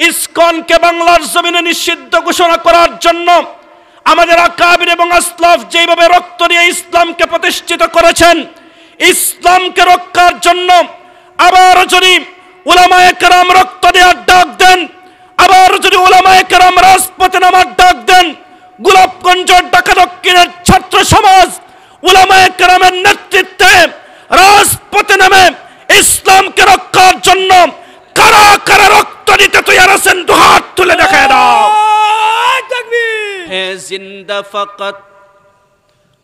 ইসকনকে বাংলার জমিনে নিষিদ্ধ ঘোষণা করার জন্য আমাদের আকাবির এবং আসলাফ যেভাবে রক্ত দিয়ে ইসলামকে প্রতিষ্ঠিত করেছেন, ইসলামকে রক্ষার জন্য আবার যদি উলামায়ে কেরাম রক্ত দেওয়ার ডাক দেন, আবার যদি উলামায়ে কেরাম রাজপথে নামার ডাক দেন, গোলাপগঞ্জ ঢাকা দক্ষিণের ছাত্র সমাজ উলামায়ে কেরামের নেতৃত্বে রাজপথে নামে ইসলামকে রক্ষার জন্য কারা কারা রক্ত দিতে তৈরি আছেন দুহাত তুলে দেখায় দাও। है जिंदा फकत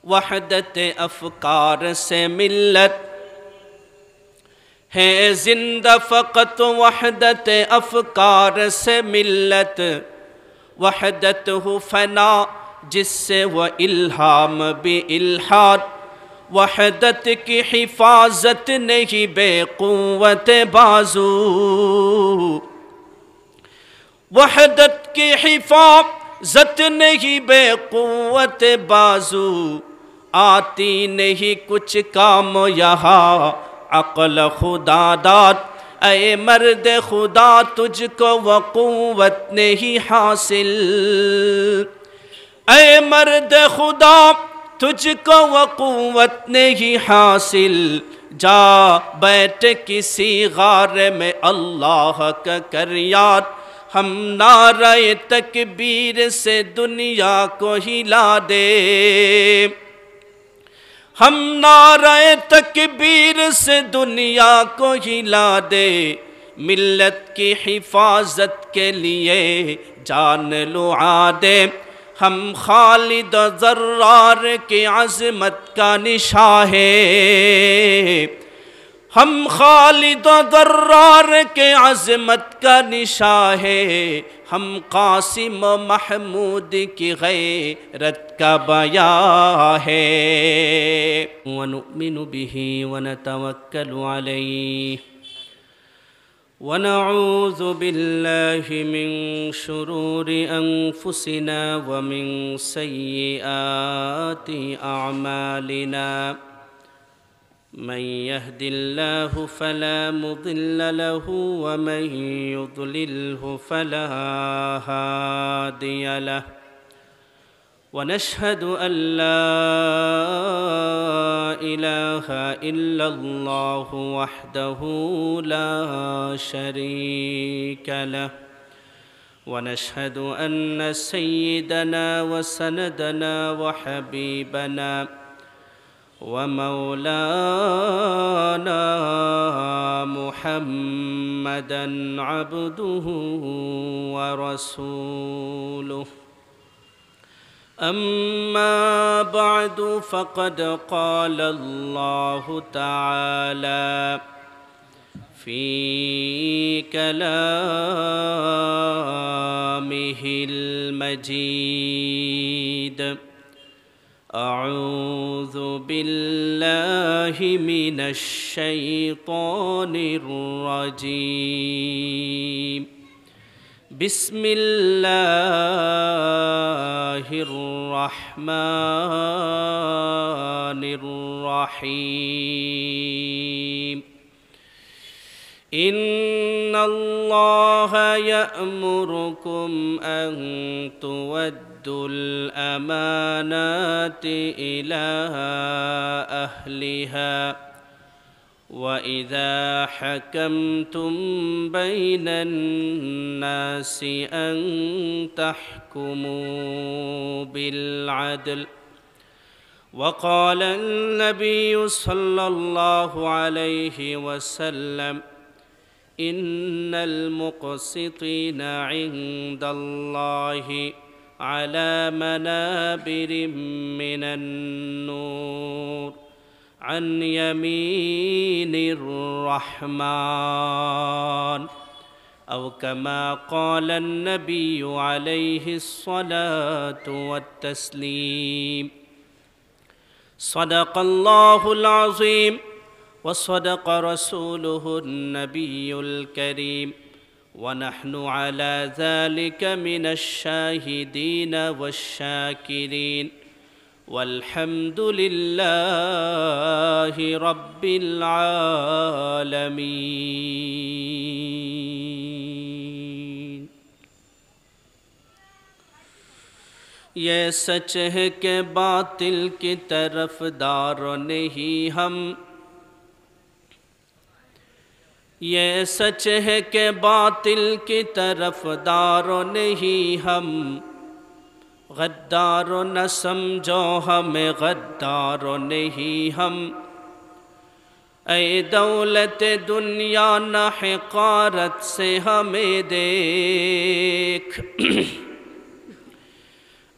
वहदत अफकार से मिल्लत, है जिंदा फकत वहदत अफकार से मिल्लत, वहदत हो फना जिससे वह इल्हाम भी इल्हाद, वहदत की हिफाजत नहीं बेक़ुव्वत बाजू, वहदत की हिफाजत नहीं बेक़ुव्वत बाजू, आती नहीं कुछ काम यहाँ अक़ल खुदा दाद, ऐ मर्द खुदा तुझको वो क़ुव्वत नहीं हासिल, ऐ मर्द खुदा तुझको वो क़ुव्वत नहीं हासिल, जा बैठ किसी गार में अल्लाह का कर याद, हम नारे तकबीर से दुनिया को हिला दे, हम नारे तकबीर से दुनिया को हिला दे, मिल्लत की हिफाजत के लिए जान लुआ दे, हम खालिद ज़र्रार की अज़मत का निशा है, हम खालिद ज़र्रार के अज़मत का निशा है, हम कासिम महमूद की गैरत का बया है, वनुमिनु बिही वनतवक्कलु अलैहि वनऊज़ु बिल्लाहि मिन शुरूरि अनफुसिना व मिन सय्यिआति अअमालिना, मन यहदिल्लाहु फला मुदिल्ल लहु व मन युद्लिल्हु फला हादिय लहु, ونشهد أن لا إله إلا الله وحده لا شريك له، ونشهد أن سيدنا وسندنا وحبيبنا ومولانا محمدا عبده ورسوله، أما بعد فقد قال الله تعالى في كلامه المجيد، أعوذ بالله من الشيطان الرجيم، بسم الله الرحمن الرحيم، إن الله يأمركم أن تودوا الأمانات إلى أهلها، وإذا حكمتم بين الناس أن تحكموا بالعدل، وقال النبي صلى الله عليه وسلم إن المقسطين عند الله على منابر من النور عن يمين الرحمن، أو كما قال النبي عليه الصلاة والتسليم، صدق الله العظيم وصدق رسوله النبي الكريم، ونحن على ذلك من الشاهدين والشاكرين، والحمد لله رب العالمين. ये सच है कि बातिल की तरफदारों नहीं हम, ये सच है कि बातिल की तरफदारों नहीं हम, गद्दारों न समझो हमें गद्दारों नहीं हम। ऐ दौलत दुनिया न हक़ारत से हमें देख,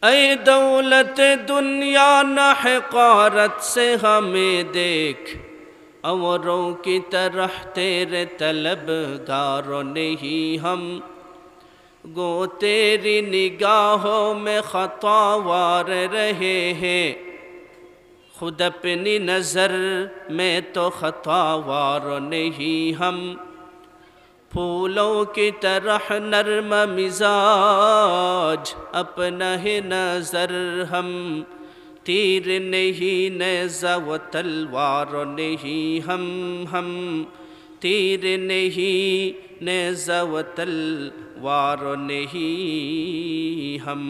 ऐ दौलत दुनिया न हक़ारत से हमें देख, औरों की तरह तेरे तलबगारों नहीं हम। गो तेरी निगाहों में ख़तावार रहे हैं, खुद अपनी नज़र में तो ख़तावार नहीं हम। फूलों की तरह नर्म मिजाज अपना है नज़र हम, तीर नहीं नेज़ा व तलवार नहीं हम, तीर नहीं नेज़ा व तलवार नहीं हम।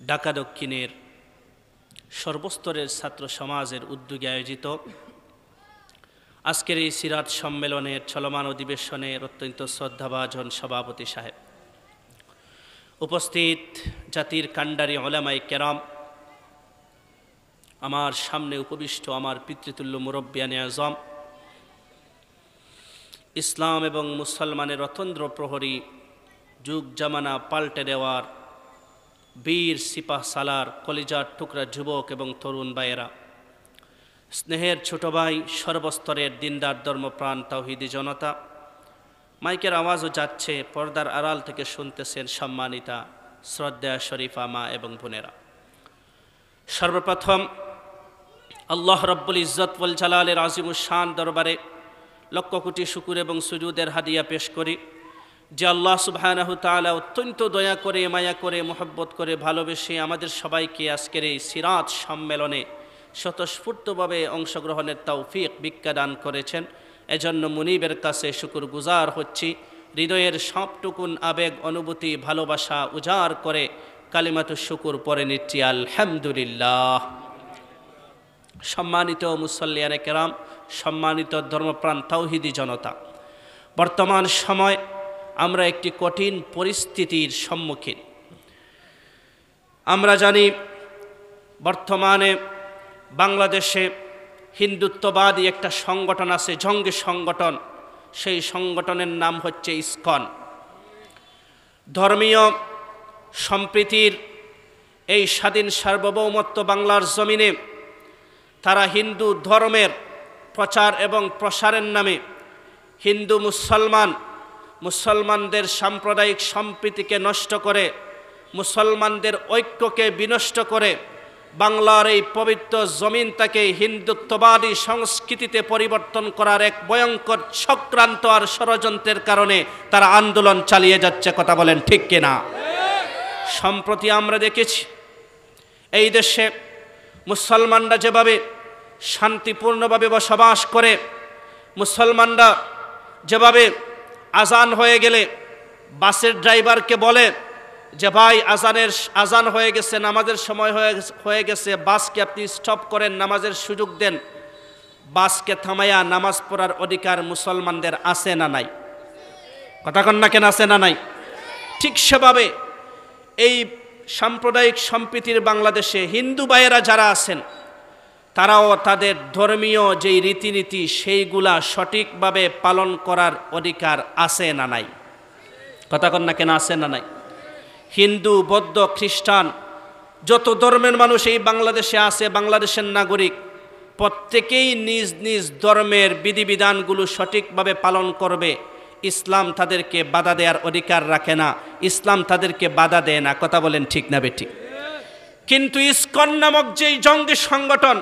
ঢাকা দক্ষিণের সর্বস্তরের ছাত্র সমাজের উদ্যোগে আয়োজিত আজকের এই সিরাত সম্মেলনের চলমান অধিবেশনের অত্যন্ত শ্রদ্ধাভাজন সভাপতি সাহেব, উপস্থিত জাতির কাণ্ডারি উলামায়ে কেরাম, আমার সামনে উপবিষ্ট আমার পিতৃতুল্য মুরব্বিয়ানে আজম, ইসলাম এবং মুসলমানের অতন্দ্র প্রহরী, যুগ জামানা পাল্টে দেওয়ার বীর সিপাহ সালার, কলিজার টুকরা যুবক এবং তরুণ ভাইয়েরা, স্নেহের ছোট ভাই, সর্বস্তরের দিনদার ধর্মপ্রাণ তাওহীদি জনতা, মাইকের আওয়াজও যাচ্ছে, পর্দার আড়াল থেকে শুনতেছেন সম্মানিতা শ্রদ্ধা শরীফা মা এবং বোনেরা। সর্বপ্রথম আল্লাহ রব্বুল ইজ্জত ওয়াল জালালের আজিমুশ শান দরবারে লক্ষ কোটি শুকুর এবং সুজুদের হাদিয়া পেশ করি যে আল্লাহ সুবহানাহু তাআলা অত্যন্ত দয়া করে, মায়া করে, মোহব্বত করে, ভালোবেসে আমাদের সবাইকে আজকের এই সিরাত সম্মেলনে স্বতঃস্ফূর্তভাবে অংশগ্রহণের তৌফিক ভিক্ষা দান করেছেন। এজন্য মুনিবের কাছে শুকুর গুজার হচ্ছি। হৃদয়ের সবটুকুন আবেগ, অনুভূতি, ভালোবাসা উজাড় করে কালিমাতু শুকুর পরে নিচ্ছি আলহামদুলিল্লাহ। সম্মানিত মুসল্লিয়ানে কেরাম, সম্মানিত ধর্মপ্রাণ তাওহীদি জনতা, বর্তমান সময় আমরা একটি কঠিন পরিস্থিতির সম্মুখীন। আমরা জানি বর্তমানে বাংলাদেশে হিন্দুত্ববাদী একটা সংগঠন আছে, জঙ্গি সংগঠন। সেই সংগঠনের নাম হচ্ছে ইসকন। ধর্মীয় সম্প্রীতির এই স্বাধীন সার্বভৌমত্ব বাংলার জমিনে তারা হিন্দু ধর্মের প্রচার এবং প্রসারের নামে হিন্দু মুসলমানদের সাম্প্রদায়িক সম্প্রীতিকে নষ্ট করে, মুসলমানদের ঐক্যকে বিনষ্ট করে বাংলার এই পবিত্র জমিনটাকে হিন্দুত্ববাদী সংস্কৃতিতে পরিবর্তন করার এক ভয়ঙ্কর চক্রান্ত আর ষড়যন্ত্রের কারণে তারা আন্দোলন চালিয়ে যাচ্ছে। কথা বলেন ঠিক কিনা? সম্প্রতি আমরা দেখেছি এই দেশে মুসলমানরা যেভাবে শান্তিপূর্ণভাবে বসবাস করে, মুসলমানরা যেভাবে আজান হয়ে গেলে বাসের ড্রাইভারকে বলে যে ভাই আজান হয়ে গেছে, নামাজের সময় হয়ে গেছে, বাসকে আপনি স্টপ করেন, নামাজের সুযোগ দেন। বাসকে থামাইয়া নামাজ পড়ার অধিকার মুসলমানদের আছে না নাই? কথা কন না কেন, আছে না নাই? ঠিক সেভাবে এই সাম্প্রদায়িক সম্প্রীতির বাংলাদেশে হিন্দু ভাইয়েরা যারা আছেন তারাও তাদের ধর্মীয় যেই রীতিনীতি সেইগুলা সঠিকভাবে পালন করার অধিকার আছে না নাই? কথা কন না কেন, আছে না নাই? হিন্দু, বৌদ্ধ, খ্রিস্টান যত ধর্মের মানুষ এই বাংলাদেশে আছে, বাংলাদেশের নাগরিক, প্রত্যেকেই নিজ নিজ ধর্মের বিধিবিধানগুলো সঠিকভাবে পালন করবে। ইসলাম তাদেরকে বাধা দেওয়ার অধিকার রাখে না, ইসলাম তাদেরকে বাধা দেয় না। কথা বলেন ঠিক না বেঠিক? কিন্তু ইসকন নামক যেই জঙ্গি সংগঠন,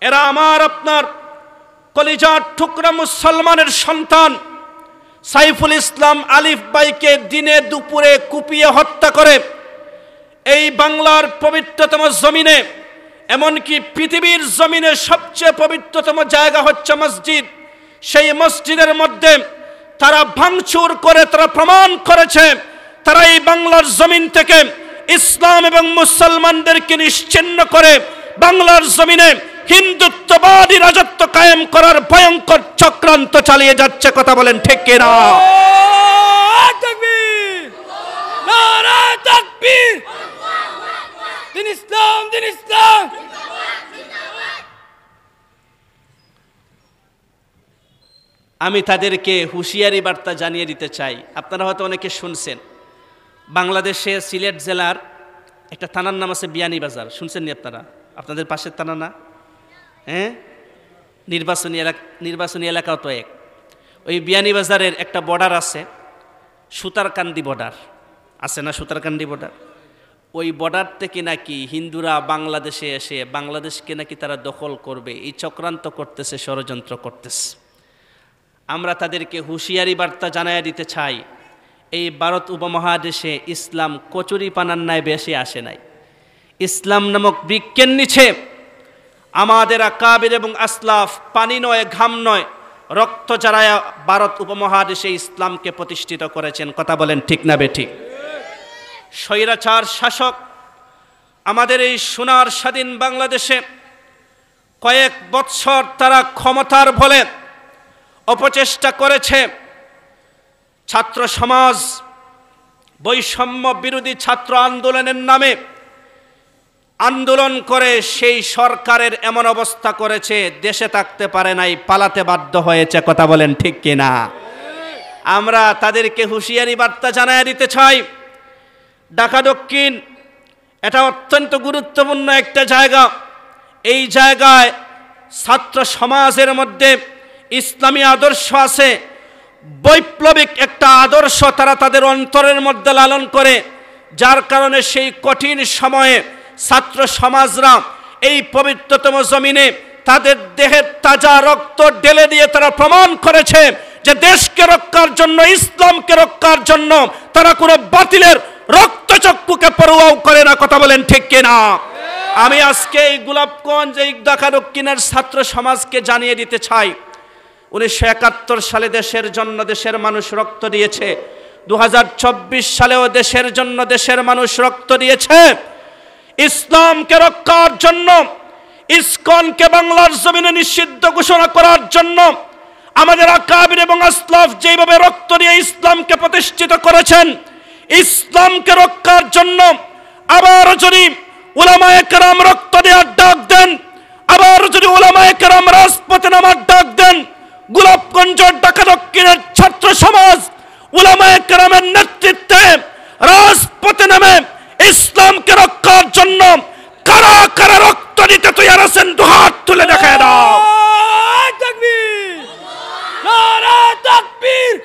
এরা আমার আপনার কলিজার টুকরা মুসলমানের সন্তান সাইফুল ইসলাম আলিফ ভাইকে দিনে দুপুরে কুপিয়ে হত্যা করে এই বাংলার পবিত্রতম জমিনে, এমনকি পৃথিবীর জমিনে সবচেয়ে পবিত্রতম জায়গা হচ্ছে মসজিদ, সেই মসজিদের মধ্যে তারা ভাঙচুর করে তারা প্রমাণ করেছে তারা এই বাংলার জমিন থেকে ইসলাম এবং মুসলমানদেরকে নিশ্চিহ্ন করে বাংলার জমিনে হিন্দুত্ববাদী রাজত্ব কায়েম করার ভয়ঙ্কর চক্রান্ত চালিয়ে যাচ্ছে। কথা বলেন ঠিক কিনা? তাকবীর, নারায়ে তাকবীর, দিন ইসলাম, দিন ইসলাম। আমি তাদেরকে হুঁশিয়ারি বার্তা জানিয়ে দিতে চাই। আপনারা হয়তো অনেকে শুনছেন, বাংলাদেশে সিলেট জেলার একটা থানার নাম আছে বিয়ানীবাজার। শুনছেন নি আপনারা? আপনাদের পাশের থানা না? হ্যাঁ, নির্বাচনী এলাকাও তো এক। ওই বিয়ানীবাজারের একটা বর্ডার আছে, সুতারকান্দি বর্ডার আছে না? সুতারকান্দি বর্ডার, ওই বর্ডার থেকে নাকি হিন্দুরা বাংলাদেশে এসে বাংলাদেশকে নাকি তারা দখল করবে, এই চক্রান্ত করতেছে, ষড়যন্ত্র করতেছে। আমরা তাদেরকে হুঁশিয়ারি বার্তা জানাইয়া দিতে চাই, এই ভারত উপমহাদেশে ইসলাম কচুরি পানার ন্যায় বেশি আসে নাই। ইসলাম নামক বৃক্ষের নিচে আমাদের আকাবির এবং আসলাফ পানি নয়, ঘাম নয়, রক্ত ঝরায়া ভারত উপমহাদেশে ইসলামকে প্রতিষ্ঠিত করেছেন। কথা বলেন ঠিক না বেঠিক? স্বৈরাচার শাসক আমাদের এই সোনার স্বাধীন বাংলাদেশে কয়েক বৎসর তারা ক্ষমতার বলে অপচেষ্টা করেছে। ছাত্র সমাজ বৈষম্য বিরোধী ছাত্র আন্দোলনের নামে আন্দোলন করে সেই সরকারের এমন অবস্থা করেছে, দেশে থাকতে পারে নাই, পালাতে বাধ্য হয়েছে। কথা বলেন ঠিক কিনা? আমরা তাদেরকে হুঁশিয়ারি বার্তা জানাইয়া দিতে চাই, ঢাকা দক্ষিণ এটা অত্যন্ত গুরুত্বপূর্ণ একটা জায়গা। এই জায়গায় ছাত্র সমাজের মধ্যে ইসলামী আদর্শ আছে, বৈপ্লবিক একটা আদর্শ তারা তাদের অন্তরের মধ্যে লালন করে, যার কারণে সেই কঠিন সময়ে ছাত্র সমাজরা এই পবিত্রতম জমিনে তাদের দেহের তাজা রক্ত ঢেলে দিয়ে তারা প্রমাণ করেছে যে দেশকে রক্ষার জন্য, ইসলামকে রক্ষার জন্য তারা কোনো বাতিলের রক্তচক্ষুকে পরোয়াও করে না। কথা বলেন ঠিক কিনা? আমি আজকে এই গোলাপগঞ্জ, এই ঢাকা দক্ষিণের ছাত্র সমাজকে জানিয়ে দিতে চাই, 1971 সালে দেশের জন্য দেশের মানুষ রক্ত দিয়েছে, 2024 সালেও দেশের জন্য দেশের মানুষ রক্ত দিয়েছে। ইসলামকে রক্ষার জন্য, ইসকনকে বাংলার জমিনে নিষিদ্ধ ঘোষণা করার জন্য আমাদের আকাবির এবং আসলাফ যেভাবে রক্ত দিয়ে ইসলামকে প্রতিষ্ঠিত করেছেন, ইসলামকে রক্ষার জন্য আবার যদি উলামায়ে কেরাম রক্ত দেওয়ার ডাক দেন, আবার যদি উলামায়ে কেরাম রাজপথে নামার ডাক দেন, গোলাপগঞ্জ ঢাকা দক্ষিণের ছাত্র সমাজ উলামায়ে কেরামের নেতৃত্বে রাজপথে নামে ইসলামকে রক্ষার জন্য কারা কারা রক্ত দিতে তৈরি আছেন? দুহাত তুলে দেখায় দাও। তাকবীর, নারায়ে তাকবীর,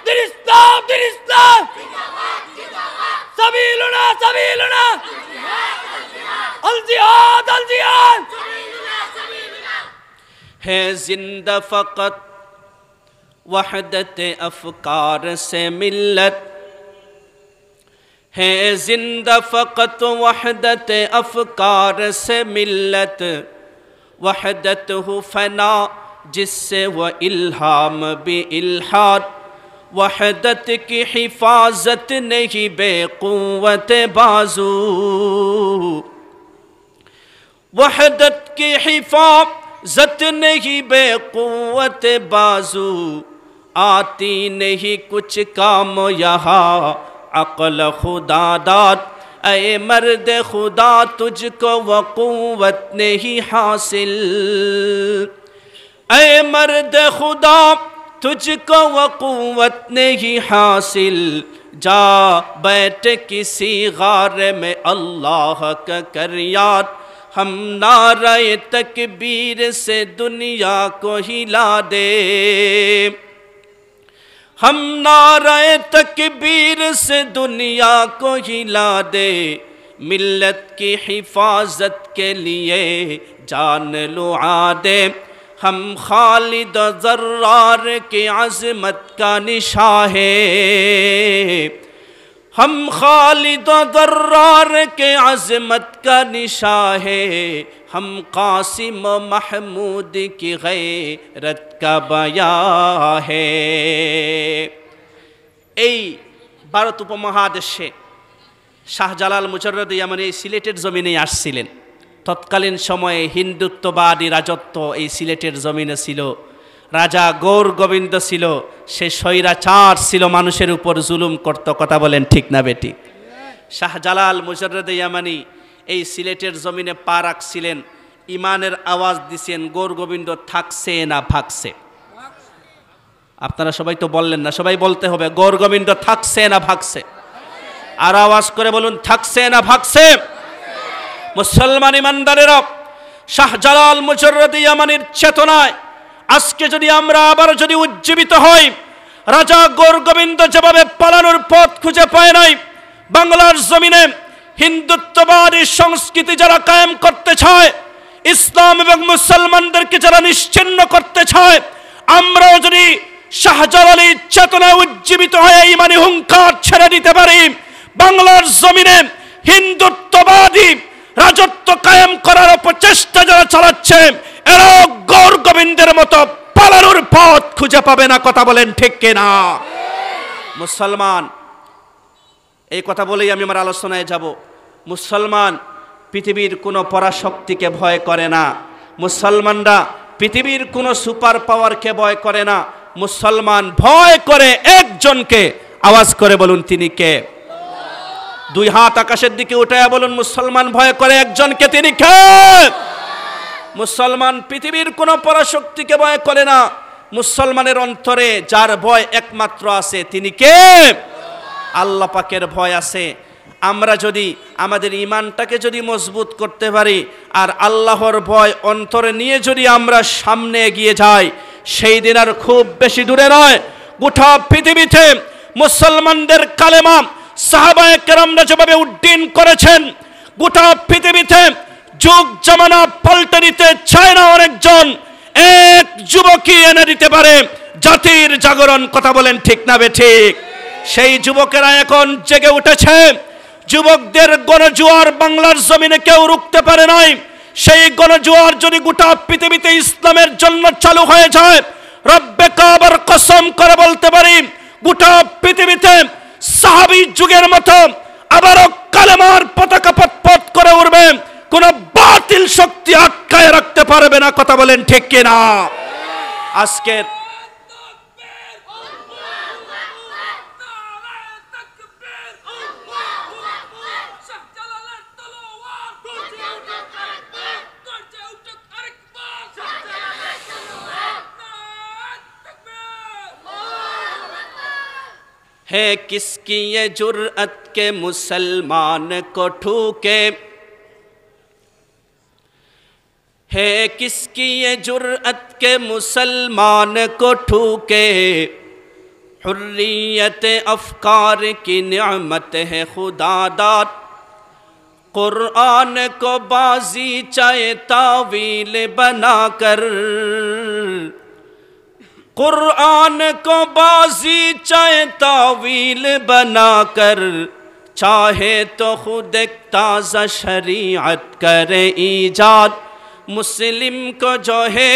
দিন ইসলাম, দিন ইসলাম, সাবিলুনা, সাবিলুনা, আল জিহাদ, আল জিহাদ। है जिंदा फ़क़त वहदत अफ़कार से मिल्लत, है जिंदा फ़क़त वहदत अफ़कार से मिल्लत, वहदत हु फ़ना जिससे व इल्हाम भी इल्हाद, वहदत की हिफाजत नहीं बेक़ुव्वत बाजू, वहदत की हिफाजत नहीं बेक़ुव्वत बाजू, आती नहीं कुछ काम यहाँ अक़ल खुदा दाद, ऐ मर्द खुदा तुझको वो क़ुव्वत नहीं हासिल, ऐ मर्द खुदा तुझको वो क़ुव्वत नहीं हासिल, जा बैठ किसी गार में अल्लाह का कर याद, हम नारे तकबीर से दुनिया को हिला दे, हम नारे तकबीर से दुनिया को हिला दे, मिल्लत की हिफाजत के लिए जान लुआ दे, हम खालिद ज़र्रार की अज़मत का निशान है, हम खालिद दर्रार के अज़मत का निशा है, हम कासिम महमूद की गैरत का बया है। এই ভারত উপমহাদেশে শাহজালাল মুজাররদ ইয়ামানি এই সিলেটের জমিনে আসছিলেন। তৎকালীন সময়ে হিন্দুত্ববাদী রাজত্ব এই সিলেটের জমিনে ছিল। রাজা গৌর গোবিন্দ ছিল, সে স্বৈরাচার ছিল, মানুষের উপর জুলুম করত। কথা বলেন ঠিক না বেটি? শাহজালাল মুজাররদ ইয়ামানি এই সিলেটের জমিনে পা রাখছিলেন, ইমানের আওয়াজ দিছেন, গৌর গোবিন্দ থাকছে না ভাগছে? আপনারা সবাই তো বললেন না, সবাই বলতে হবে, গৌর গোবিন্দ থাকছে না ভাগছে? আর আওয়াজ করে বলুন, থাকছে না ভাগছে? মুসলমান ইমানদারেরা, শাহজালাল মুজাররদ ইয়ামানির চেতনায় আজকে যদি আমরা আবার যদি উজ্জীবিত হই, রাজা গৌর গোবিন্দ যেভাবে পালানোর পথ খুঁজে পায় নাই, বাংলার জমিনে হিন্দুত্ববাদী সংস্কৃতি যারা কায়েম করতে চায়, ইসলাম এবং মুসলমানদেরকে যারা নিশ্চিহ্ন করতে চায়, আমরাও যদি শাহজালালের চেতনায় উজ্জীবিত হয়ে ইমানি হুঙ্কার ছেড়ে দিতে পারি, বাংলার জমিনে হিন্দুত্ববাদী রাজত্ব কায়েম করার প্রচেষ্টা যারা চালাচ্ছে, এরা গৌর গোবিন্দের মতো পালানোর পথ খুঁজে পাবে না। কথা বলেন ঠিক কিনা? মুসলমান, এই কথা বলেই আমি আমার আলোচনায় যাব। মুসলমান পৃথিবীর কোনো পরাশক্তিকে ভয় করে না। মুসলমানরা পৃথিবীর কোনো সুপার পাওয়ারকে ভয় করে না। মুসলমান ভয় করে একজনকে। আওয়াজ করে বলুন, তিনি কে? দুই হাত আকাশের দিকে উঠায়া বলুন, মুসলমান ভয় করে একজনকে, তিনি কে? মুসলমান পৃথিবীর কোনো পরাশক্তিকে ভয় করে না। মুসলমানের অন্তরে যার ভয় একমাত্র আছে, তিনি কে? আল্লাহ পাকের ভয় আছে। আমরা যদি আমাদের ঈমানটাকে যদি মজবুত করতে পারি আর আল্লাহর ভয় অন্তরে নিয়ে যদি আমরা সামনে এগিয়ে যাই, সেই দিন আর খুব বেশি দূরে নয়। গোটা পৃথিবীতে মুসলমানদের কালেমা সাহাবায়ে কেরামরা যেভাবে উড্ডীন করেছেন, গোটা পৃথিবীতে যুগ জামানা পাল্টে দিতে চায় না অনেকজন, এক যুবকই এনে দিতে পারে জাতির জাগরণ। কথা বলেন ঠিক না বেঠিক? সেই যুবকেরা এখন জেগে উঠেছে। যুবকদের গণজোয়ার বাংলার জমিনে কেউ রুখতে পারে নাই। সেই গণজোয়ার যদি গোটা পৃথিবীতে ইসলামের জন্য চালু হয়ে যায়, রব্বে কাবার কসম করে বলতে পারি, গোটা পৃথিবীতে সাহাবী যুগের মতো আবারও কালেমার পতাকা পথ করে উঠবে। কোন বাতিল শক্তি আটকায় রাখতে পারবে না। কথা বলেন ঠিক কিনা? আজকের है किसकी ये जुर्अत के मुसलमान को ठूके, है किसकी ये जुर्अत के मुसलमान को ठूके, हुर्रियत अफकार की निअमत है खुदा दाद, कुरान को बाजी चाहे तावील बनाकर, कुरान को बाजी चाहे तावील बनाकर, चाहे तो खुद एक ताज़ा शरीयत करे ईजाद, मुस्लिम को जो है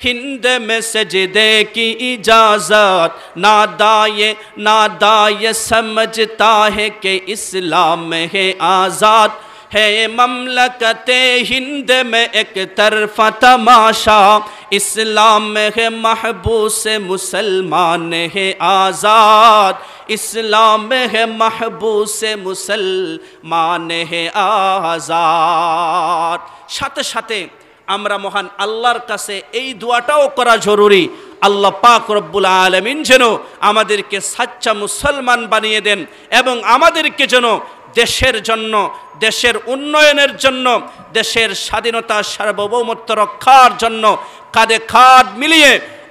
हिंद में सजदे की इजाज़त, नादाये समझता है कि इस्लाम है आज़ाद, है ममलकते हिंद में एक तरफा तमाशा, इस्लाम में है महबूस मुसलमान है आज़ाद, इस्लाम में है महबूस मुसलमान है आज़ाद। साथे साथे আমরা মহান আল্লাহর কাছে এই দোয়াটাও করা জরুরি, আল্লাহ পাক রব্বুল আলামিন যেন আমাদেরকে সাচ্চা মুসলমান বানিয়ে দেন এবং আমাদেরকে যেন দেশের জন্য, দেশের উন্নয়নের জন্য, দেশের স্বাধীনতা সার্বভৌমত্ব রক্ষার জন্য কাঁধে কাঁধ মিলিয়ে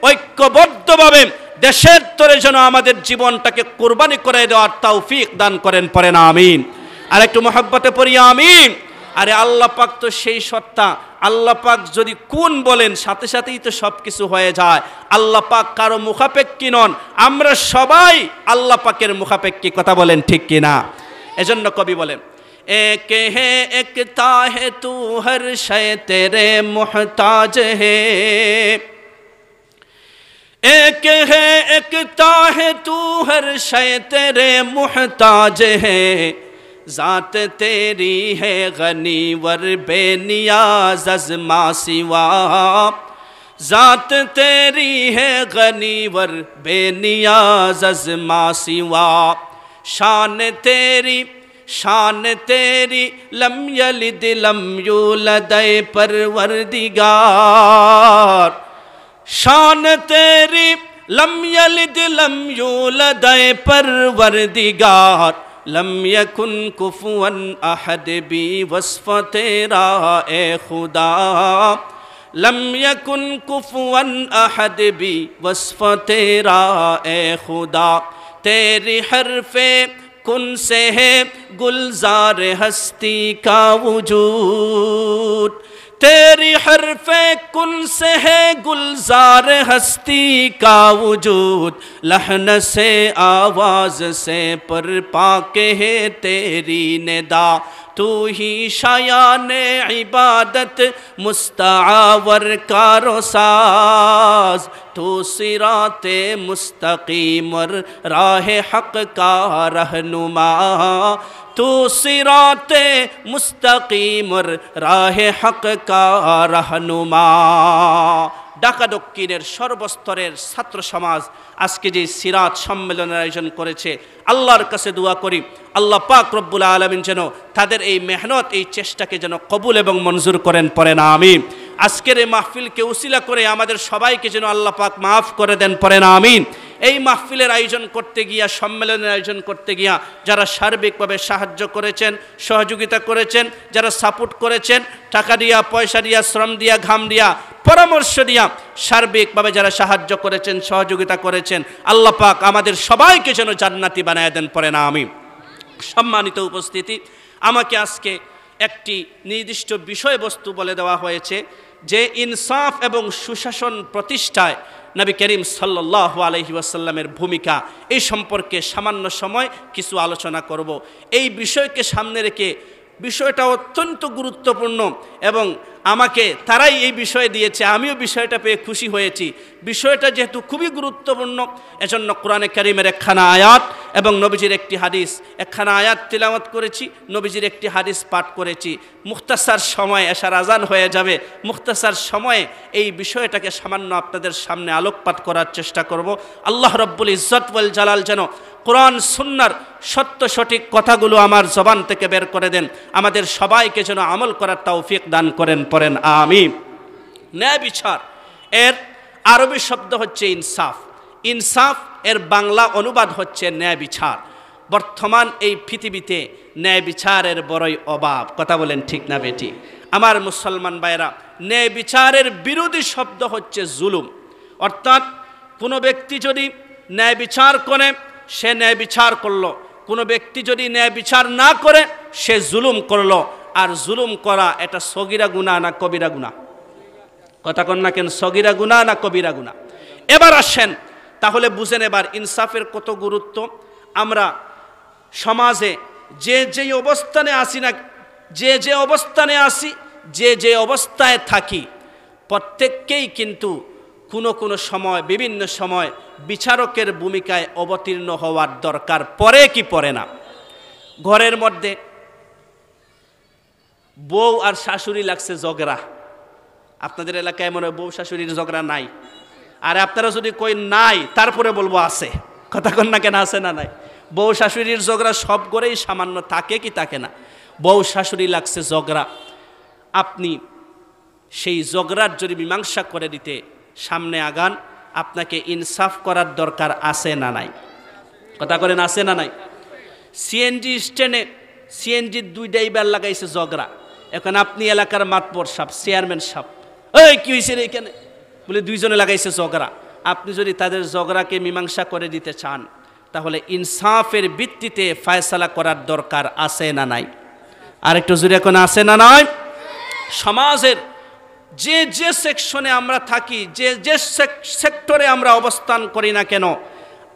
ঐক্যবদ্ধভাবে দেশের তরে যেন আমাদের জীবনটাকে কুরবানি করে দেওয়ার তৌফিক দান করেন। পড়েন আমিন। আর একটু মহব্বতে পড়ি আমিন। আরে আল্লাহ পাক তো সেই সত্তা, আল্লাহ পাক যদি কোন বলেন সাথে সাথেই তো সব কিছু হয়ে যায়। আল্লাহ পাক কারো মুখাপেক্ষী নন, আমরা সবাই আল্লাহ পাকের মুখাপেক্ষী। কথা বলেন ঠিক কিনা? এজন্য কবি বলেন, এক হে একতা হে তু হর শয় তেরে মুহতাজ হে, एक है एकता है तू हर शय तेरे मुहताज है, ज़ात तेरी है गनीवर बेनियाज़ अज़ मा सिवा, ज़ात तेरी है गनीवर बेनियाज़ अज़ मा सिवा, शान तेरी लम यलिद लम यूलद परवरदिगार, शान तेरी लम यलिद लम यूलद परवरदिगार, लम यकुन कुफुवन अहद बी वस्फ तेरा ए खुदा, लम यकुन कुफुवन अहद बी वस्फ तेरा ए खुदा, तेरी हरफे कुन से है गुलजार हस्ती का वजूद, तेरी हरफे कुन से है गुलजार हस्ती का वजूद, लहन से आवाज से पर पाके है तेरी निदा, तू ही शायान इबादत मुस्तावर कारोसाज, तू सिराते मुस्तकीम और राह हक का रहनुमा, तू सिराते मुस्तकीम और राह हक का रहनुमा। ঢাকা দক্ষিণের সর্বস্তরের ছাত্র সমাজ আজকে যে সিরাত সম্মেলনের আয়োজন করেছে, আল্লাহর কাছে দোয়া করি আল্লাহ পাক রব্বুল আলামিন যেন তাদের এই মেহনত, এই চেষ্টাকে যেন কবুল এবং মঞ্জুর করেন, পড়েন আমিন। আজকের এই মাহফিলকে উসিলা করে আমাদের সবাইকে যেন আল্লাহ পাক মাফ করে দেন, পড়েন আমিন। এই মাহফিলের আয়োজন করতে গিয়া, সম্মেলনের আয়োজন করতে গিয়া যারা সার্বিকভাবে সাহায্য করেছেন, সহযোগিতা করেছেন, যারা সাপোর্ট করেছেন, টাকা দিয়া, পয়সা দিয়া, শ্রম দিয়া, ঘাম দিয়া, পরামর্শ দিয়া, সার্বিকভাবে যারা সাহায্য করেছেন, সহযোগিতা করেছেন, আল্লাহ পাক আমাদের সবাইকে যেন জান্নাতি বানায় দেন, পড়েন আমিন। সম্মানিত উপস্থিতি, আমাকে আজকে একটি নির্দিষ্ট বিষয়বস্তু বলে দেওয়া হয়েছে যে ইনসাফ এবং সুশাসন প্রতিষ্ঠায় নবী করিম সাল্লাল্লাহু আলাইহি ওয়াসাল্লামের ভূমিকা, এই সম্পর্কে সামান্য সময় কিছু আলোচনা করব। এই বিষয়কে সামনে রেখে, বিষয়টা অত্যন্ত গুরুত্বপূর্ণ এবং আমাকে তারাই এই বিষয় দিয়েছে, আমিও বিষয়টা পেয়ে খুশি হয়েছি। বিষয়টা যেহেতু খুবই গুরুত্বপূর্ণ, এজন্য কোরআনে কারীমের একখানা আয়াত এবং নবীজির একটি হাদিস, একখানা আয়াত তিলাওয়াত করেছি, নবীজির একটি হাদিস পাঠ করেছি। মুখতাসার সময়, এশার আজান হয়ে যাবে, মুখতাসার সময়ে এই বিষয়টাকে সামান্য আপনাদের সামনে আলোকপাত করার চেষ্টা করব। আল্লাহ রব্বুল ইজ্জত ওয়াল জালাল যেন কোরআন সুন্নাহর সত্য সঠিক কথাগুলো আমার জবান থেকে বের করে দেন, আমাদের সবাইকে যেন আমল করার তৌফিক দান করেন, পড়েন আমিন। ন্যায় বিচার এর আরবি শব্দ হচ্ছে ইনসাফ, ইনসাফ এর বাংলা অনুবাদ হচ্ছে ন্যায় বিচার। বর্তমান এই পৃথিবীতে ন্যায় বিচারের বড়ই অভাব, কথা বলেন ঠিক না বেটি? আমার মুসলমান ভাইরা, ন্যায় বিচারের বিরোধী শব্দ হচ্ছে জুলুম। অর্থাৎ কোনো ব্যক্তি যদি ন্যায় বিচার করে, সে ন্যায় বিচার করলো, কোনো ব্যক্তি যদি ন্যায় বিচার না করে, সে জুলুম করলো। আর জুলুম করা এটা সগীরা গুনাহ না কবিরা গুনাহ? কথা কন না কেন, সগীরা গুনাহ না কবিরা গুনাহ? এবার আসেন, তাহলে বুঝেন এবার ইনসাফের কত গুরুত্ব। আমরা সমাজে যে যে অবস্থানে আসি না, যে অবস্থানে আসি, যে অবস্থায় থাকি, প্রত্যেককেই কিন্তু কোনো সময়, বিভিন্ন সময় বিচারকের ভূমিকায় অবতীর্ণ হওয়ার দরকার পড়ে কি পড়ে না? ঘরের মধ্যে বউ আর শাশুড়ি লাগছে ঝগড়া। আপনাদের এলাকায় মনে হয় বউ শাশুড়ির ঝগড়া নাই, আর আপনারা যদি কই নাই, তারপরে বলবো আছে। কথা কন না কেন, আছে না নাই? বউ শাশুড়ির ঝগড়া সব ঘরেই সামান্য থাকে কি থাকে না? বউ শাশুড়ি লাগছে ঝগড়া, আপনি সেই ঝগড়ার যদি মীমাংসা করে দিতে সামনে আগান, আপনাকে ইনসাফ করার দরকার আছে না নাই? কথা করেন, আছে না নাই? সিএনজি স্ট্যান্ডে সিএনজির দুই ড্রাইভার লাগাইছে ঝগড়া। এখন আপনি এলাকার মাতবর সাহেব, চেয়ারম্যান সাহেব, এই কি হয়েছে রে এখানে? বলে দুইজনে লাগাইছে ঝগড়া। আপনি যদি তাদের ঝগড়াকে মীমাংসা করে দিতে চান, তাহলে ইনসাফের ভিত্তিতে ফয়সালা করার দরকার আছে না নাই? আর একটু জোরে এখন আছে না নাই? সমাজের যে যে সেকশনে আমরা থাকি, যে যে সেক্টরে আমরা অবস্থান করি না কেন,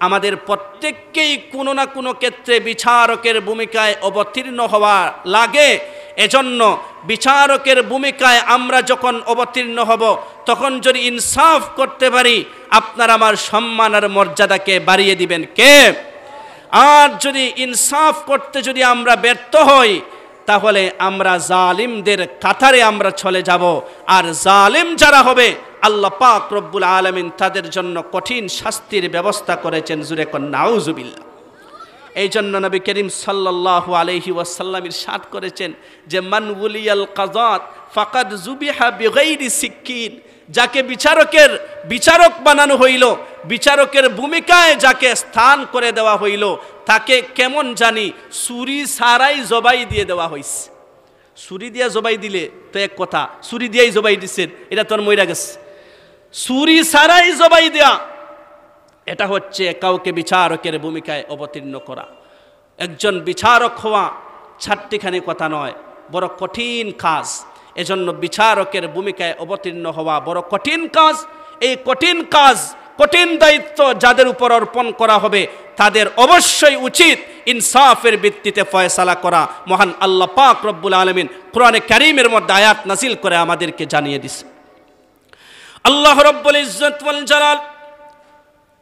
আমাদের প্রত্যেককেই কোনো না কোনো ক্ষেত্রে বিচারকের ভূমিকায় অবতীর্ণ হওয়া লাগে। এজন্য বিচারকের ভূমিকায় আমরা যখন অবতীর্ণ হব, তখন যদি ইনসাফ করতে পারি, আপনার আমার সম্মান আর মর্যাদাকে বাড়িয়ে দিবেন কে? আর যদি ইনসাফ করতে যদি আমরা ব্যর্থ হই, তাহলে আমরা জালিমদের কাতারে আমরা চলে যাব। আর জালিম যারা হবে, আল্লাহ পাক রব্বুল আলামিন তাদের জন্য কঠিন শাস্তির ব্যবস্থা করেছেন। জুরে কোন নাউজুবিল্লাহ। এই জন্য নবী করিম সাল্লাল্লাহু আলাইহি ওয়াসাল্লাম ইরশাদ করেছেন যে মান ওয়ালিয়াল কাযাত ফাকাদ যুবিহা বিগাইরি সিকিন, যাকে বিচারক বানানো হইল, বিচারকের ভূমিকায় যাকে স্থান করে দেওয়া হইল, তাকে কেমন জানি ছুরি ছাড়াই জবাই দিয়ে দেওয়া হয়েছে। ছুরি দিয়া জবাই দিলে তো এক কথা, ছুরি দিয়েই জবাই দিচ্ছেন, এটা তোর মইরা গেছে। ছুরি ছাড়াই জবাই দেয়া, এটা হচ্ছে কাউকে বিচারকের ভূমিকায় অবতীর্ণ করা। একজন বিচারক হওয়া ছাট্টিখানি কথা নয়, বড় কঠিন কাজ। এজন্য বিচারকের ভূমিকায় অবতীর্ণ হওয়া বড় কঠিন কাজ। এই কঠিন কাজ, কঠিন দায়িত্ব যাদের উপর অর্পণ করা হবে, তাদের অবশ্যই উচিত ইনসাফের ভিত্তিতে ফয়সালা করা। মহান আল্লাহ পাক রব্বুল আলামিন কোরআনে কারীমের মধ্যে আয়াত নাযিল করে আমাদেরকে জানিয়ে দিছে। আল্লাহ রব্বুল ইজ্জত ওয়াল জালাল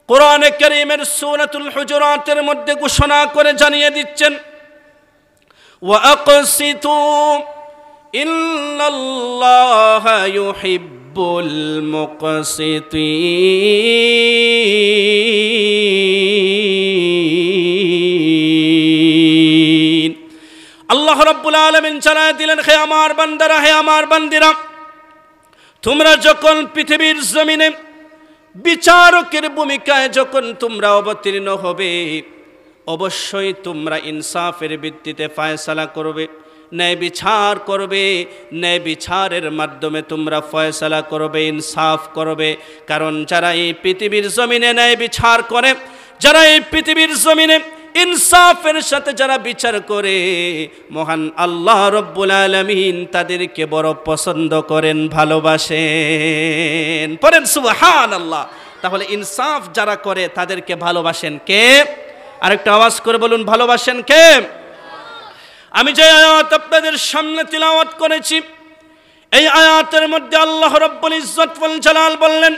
কোরআনে কারীমের সূরাতুল হুজুরাতের মধ্যে ঘোষণা করে জানিয়ে দিচ্ছেন, ওয়া আকসিতু ইন্নাল্লাহা ইউহিব্বুল মুকসিতিন। আল্লাহ রাব্বুল আলামিন জানায় দিলেন, হে আমার বান্দারা, হে আমার বান্দিরা, তোমরা যখন পৃথিবীর জমিনে বিচারকের ভূমিকায় যখন তোমরা অবতীর্ণ হবে, অবশ্যই তোমরা ইনসাফের ভিত্তিতে ফয়সালা করবে, ন্যায় বিচার করবে। ন্যায় বিচারের মাধ্যমে তোমরা ফয়সালা করবে, ইনসাফ করবে। কারণ যারা এই পৃথিবীর জমিনে ন্যায় বিচার করে, যারা এই পৃথিবীর জমিনে ইনসাফের সাথে যারা বিচার করে, মহান আল্লাহ রব্বুল আলামিন তাদেরকে বড় পছন্দ করেন, ভালোবাসেন। পড়েন সুবহানাল্লাহ। তাহলে ইনসাফ যারা করে তাদেরকে ভালোবাসেন কে? আরেকটা আওয়াজ করে বলুন, ভালোবাসেন কে? আমি যে আয়াত আপনাদের সামনে তিলাওয়াত করেছি, এই আয়াতের মধ্যে আল্লাহ রব্বুল ইজ্জত ওয়াল জালাল বললেন,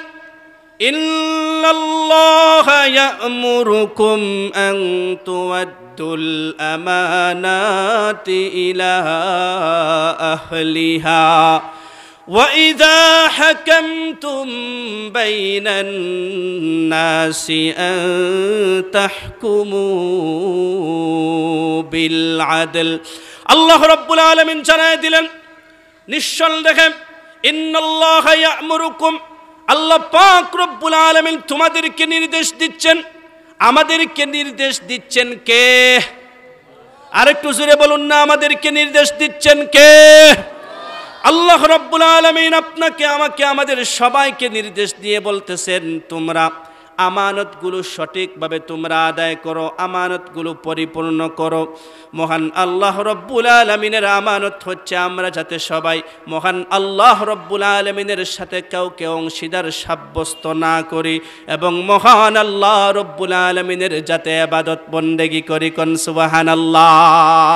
ইন্নাল্লাহা ইয়া'মুরুকুম আন তু'আদ্দুল আমানাতি ইলা আহলিহা ওয়া ইযা হাকামতুম বাইনান নাসি আন তাহকুমু বিল আদল। আল্লাহ রাব্বুল আলামিন জানায় দিলেন, নিশ্চয় দেখেন, ইন্নাল্লাহা ইয়া'মুরুকুম, আল্লাহ পাক রব্বুল আলামিন তোমাদেরকে নির্দেশ দিচ্ছেন। আমাদেরকে নির্দেশ দিচ্ছেন কে? আরেকটু জোরে বলুন না, আমাদেরকে নির্দেশ দিচ্ছেন কে? আল্লাহ রব্বুল আলামিন আপনাকে, আমাকে, আমাদের সবাইকে নির্দেশ দিয়ে বলতেছেন, তোমরা আমানতগুলো সঠিকভাবে তোমরা আদায় করো, আমানতগুলো পরিপূর্ণ করো। মহান আল্লাহ রব্বুল আলামিনের আমানত হচ্ছে আমরা যাতে সবাই মহান আল্লাহ রব্বুল আলামিনের সাথে কাউকে অংশীদার সাব্যস্ত না করি, এবং মহান আল্লাহ রব্বুল আলামিনের যাতে ইবাদত বন্দেগী করি। কোন সুবহানাল্লাহ।